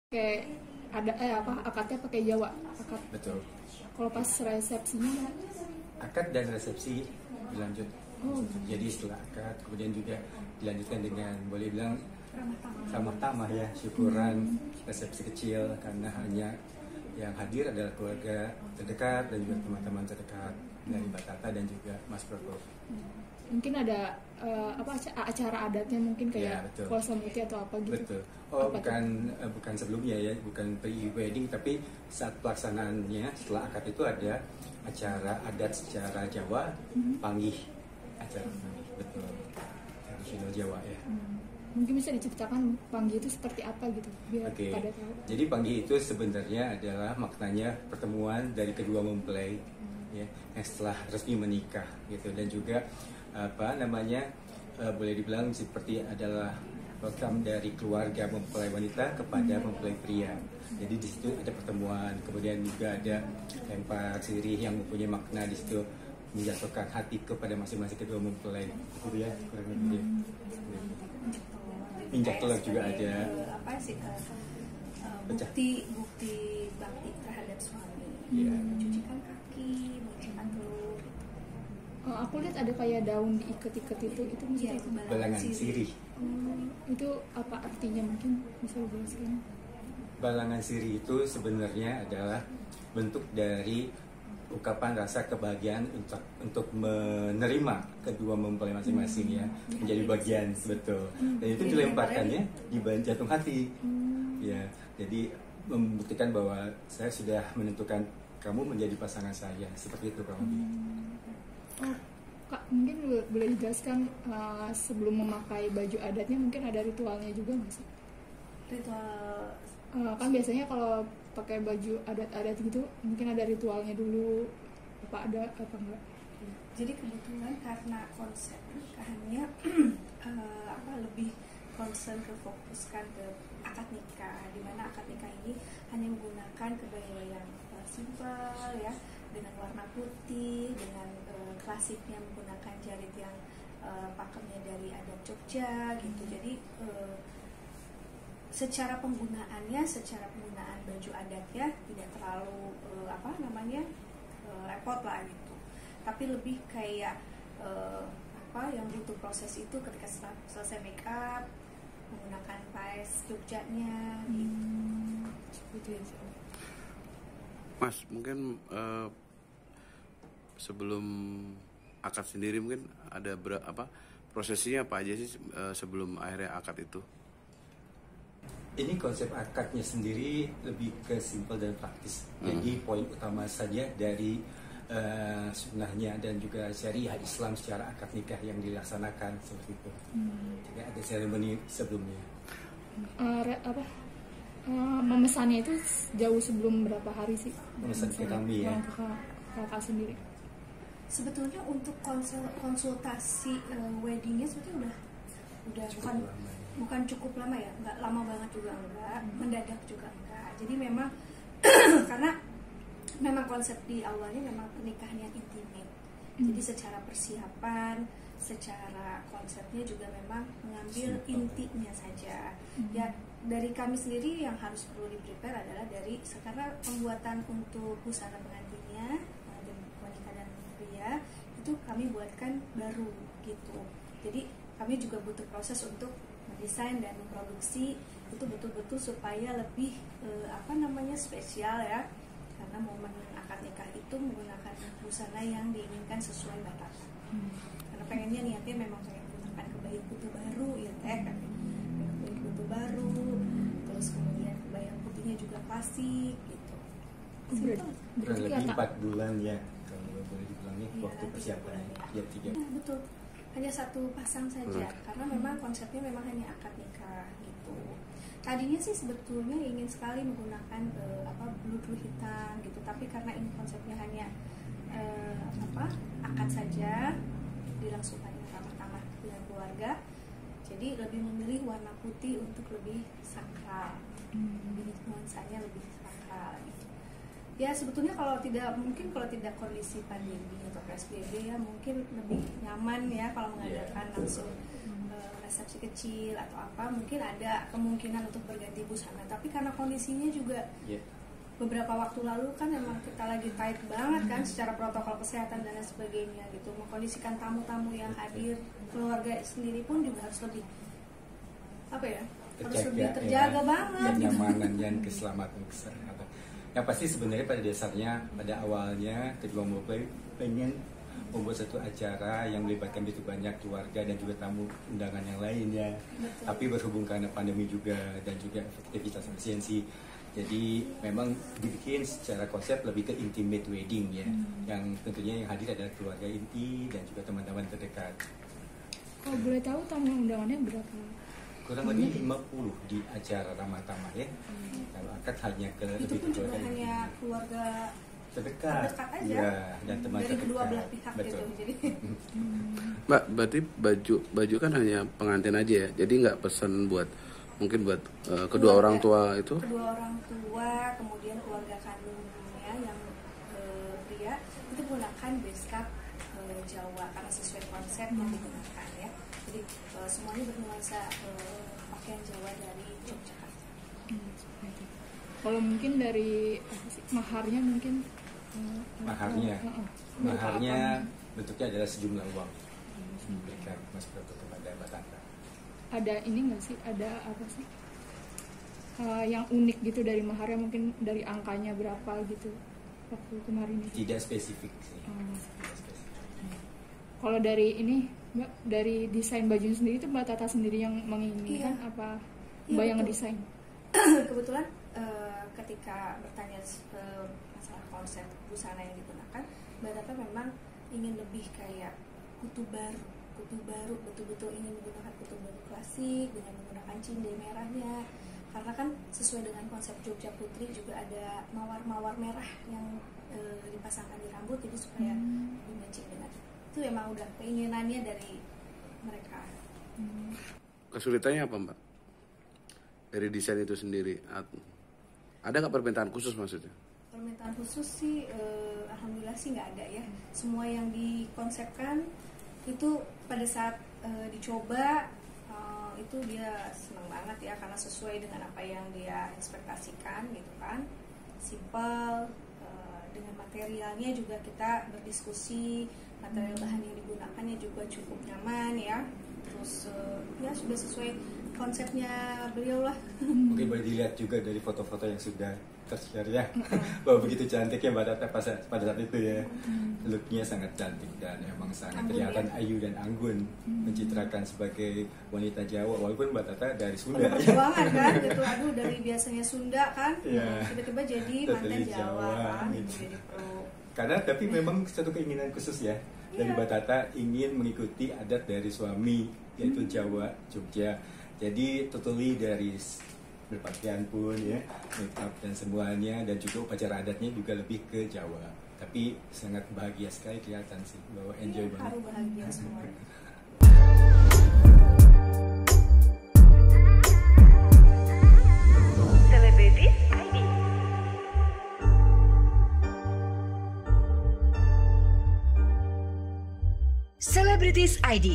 Kayak ada akadnya pakai Jawa akad. Betul. Kalau pas resepsinya Akad dan resepsi dilanjut. Jadi setelah akad kemudian juga dilanjutkan dengan boleh bilang ramah tamah ya, syukuran, resepsi kecil karena hanya yang hadir adalah keluarga terdekat dan juga teman-teman terdekat dari Mbak Tata dan juga Mas Prof. mungkin ada acara adatnya mungkin Ya, kayak betul. puasa muti atau apa gitu. Betul. Oh, Apa bukan sebelumnya ya, bukan pre-wedding, tapi saat pelaksanaannya setelah akad itu ada acara adat secara Jawa, panggih, acara panggih, betul, tradisional Jawa ya. Mungkin bisa diceritakan panggih itu seperti apa gitu biar Oke. pada tahu. Jadi panggih itu sebenarnya adalah maknanya pertemuan dari kedua mempelai ya, yang setelah resmi menikah gitu, dan juga boleh dibilang seperti adalah welcome dari keluarga mempelai wanita kepada mempelai pria. Jadi di situ ada pertemuan, kemudian juga ada lempar sirih yang mempunyai makna di situ menjatuhkan hati kepada masing-masing kedua mempelai. Gitu ya, kurang lebih. Injak telur juga ada. Bukti bakti terhadap suami. Iya. Mencucikan kaki, mencucikan telur. Aku lihat ada kayak daun diikat-ikat itu Iya, maksudnya. Balangan sirih. Itu apa artinya mungkin bisa dijelaskan? Balangan sirih itu sebenarnya adalah bentuk dari ungkapan rasa kebahagiaan untuk menerima kedua mempelai masing-masing ya, menjadi bagian, betul. Dan itu dilemparkannya di jantung hati. Ya, jadi membuktikan bahwa saya sudah menentukan kamu menjadi pasangan saya, seperti itu kurang lebih. Kak, mungkin boleh dijelaskan sebelum memakai baju adatnya mungkin ada ritualnya juga nggak sih? Ritual Kan biasanya kalau pakai baju adat-adat gitu mungkin ada ritualnya dulu, apa ada apa enggak? Jadi kebetulan karena konsep nikahannya lebih concern ke fokuskan ke akad nikah, di mana akad nikah ini hanya menggunakan kebaya yang simpel ya, dengan warna putih, dengan klasiknya menggunakan jarit yang pakemnya dari adat Jogja gitu. Jadi secara penggunaan baju adatnya tidak terlalu repot lah gitu, tapi lebih kayak yang butuh proses itu ketika selesai make up menggunakan paes Jogjanya gitu ya. Mas, mungkin sebelum akad sendiri mungkin ada prosesinya apa aja sih sebelum akhirnya akad itu? Ini konsep akadnya sendiri lebih ke simpel dan praktis. Jadi poin utama saja dari sunnahnya dan juga syariat Islam secara akad nikah yang dilaksanakan seperti itu. Jadi ada seremoni sebelumnya. Memesannya itu jauh sebelum berapa hari sih? Memesan ke kami ya. Kakak sendiri. Sebetulnya untuk konsultasi weddingnya sebetulnya udah bukan cukup lama ya, nggak lama banget juga enggak, mendadak juga enggak. Jadi memang karena memang konsep di awalnya memang pernikahan yang intimate. Jadi secara persiapan, secara konsepnya juga memang mengambil intinya saja. Ya dari kami sendiri yang harus perlu di-prepare adalah karena pembuatan untuk busana pengantinnya wanita dan pria itu kami buatkan baru gitu. Jadi kami juga butuh proses untuk mendesain dan memproduksi itu betul-betul supaya lebih spesial ya, karena momen akad nikah itu menggunakan busana yang diinginkan sesuai batas. Karena pengennya niatnya memang pengen menggunakan kebaya putih baru ya teh kan, kebaya putih baru, terus kemudian kebaya putihnya juga klasik gitu. Kurang lebih 4 bulan ya, kalau boleh dibilangnya waktu persiapannya ya 3. Betul. Hanya satu pasang saja, karena memang konsepnya memang hanya akad nikah gitu. Tadinya sih sebetulnya ingin sekali menggunakan blue hitam gitu, tapi karena ini konsepnya hanya akad saja, dilangsungkan ramah-tamah dengan keluarga, jadi lebih memilih warna putih untuk lebih sakral, nuansanya lebih sakral gitu. Ya sebetulnya kalau tidak kondisi pandemi atau PSBB ya mungkin lebih nyaman ya kalau mengadakan langsung resepsi kecil atau apa, mungkin ada kemungkinan untuk berganti busana. Tapi karena kondisinya juga beberapa waktu lalu kan emang kita lagi tight banget kan secara protokol kesehatan dan lain sebagainya gitu. Mengkondisikan tamu-tamu yang hadir, keluarga sendiri pun juga harus lebih harus lebih terjaga banget. Kenyamanan dan keselamatan kesehatan. Yang pasti sebenarnya pada dasarnya, pada awalnya kedua mempelai pengen membuat satu acara yang melibatkan begitu banyak keluarga dan juga tamu undangan yang lainnya. Betul. Tapi berhubung karena pandemi juga dan juga efektivitas efisiensi, jadi memang dibikin secara konsep lebih ke intimate wedding ya, yang tentunya yang hadir adalah keluarga inti dan juga teman-teman terdekat. Kalau boleh tahu tamu undangannya berapa? Kurang lebih 50 di acara ramah tamah ya. Kalau akad hanya ke Itu lebih pun juga keluarga hanya keluarga terdekat aja ya, dan teman dari terdekat. kedua belah pihak Betul. gitu. Jadi Mbak, berarti baju kan hanya pengantin aja ya, jadi nggak pesan buat mungkin buat kedua orang tua itu? kedua orang tua, kemudian keluarga kandungnya yang pria itu menggunakan beskap Jawa karena sesuai konsep yang digunakan ya. Jadi semuanya bernuansa pakaian Jawa dari Yogyakarta. Kalau mungkin dari maharnya mungkin Maharnya bentuknya adalah sejumlah uang diberikan Mas Broto kepada Mbak Tanta. ada ini nggak sih, ada apa sih yang unik gitu dari maharnya, mungkin dari angkanya berapa gitu waktu kemarin itu? Tidak spesifik sih. Hmm. Tidak spesifik. Kalau dari ini Mbak, dari desain baju sendiri itu Mbak Tata sendiri yang menginginkan apa Mbak yang betul. ngedesain? Kebetulan ketika bertanya masalah konsep busana yang digunakan, Mbak Tata memang ingin lebih kayak kutu baru, betul-betul ingin menggunakan kutu baru klasik dengan menggunakan cinde merahnya, karena kan sesuai dengan konsep Jogja Putri juga ada mawar-mawar merah yang dipasangkan di rambut, jadi supaya lebih matching dengan itu. Emang udah keinginannya dari mereka. Kesulitannya apa Mbak? Dari desain itu sendiri, ada nggak permintaan khusus maksudnya? Permintaan khusus sih, alhamdulillah sih nggak ada ya. Semua yang dikonsepkan itu pada saat dicoba itu dia senang banget ya, karena sesuai dengan apa yang dia ekspektasikan gitu kan. Simple, dengan materialnya juga kita berdiskusi, material bahan yang digunakannya juga cukup nyaman ya. Terus ya sudah sesuai konsepnya beliau lah. Mungkin boleh dilihat juga dari foto-foto yang sudah tershare ya, bahwa begitu cantiknya Mbak Tata pada saat itu ya. Looknya sangat cantik dan emang sangat Anggun, kelihatan ya? ayu dan anggun, mencitrakan sebagai wanita Jawa, walaupun Mbak Tata dari Sunda Penuh perjuangan kan gitu, aduh dari biasanya Sunda kan, Iya. tiba-tiba jadi mantan Totally Jawa kan, gitu. jadi perlu. Karena tapi memang satu keinginan khusus ya dari Mbak Tata, ingin mengikuti adat dari suami yaitu Jawa, Jogja. Jadi totally dari berpakaian pun ya, make up dan semuanya, dan juga upacara adatnya juga lebih ke Jawa. Tapi sangat bahagia sekali kelihatan sih, bahwa enjoy Iya, banget. haru bahagia semuanya. Celebrities ID. Celebrities ID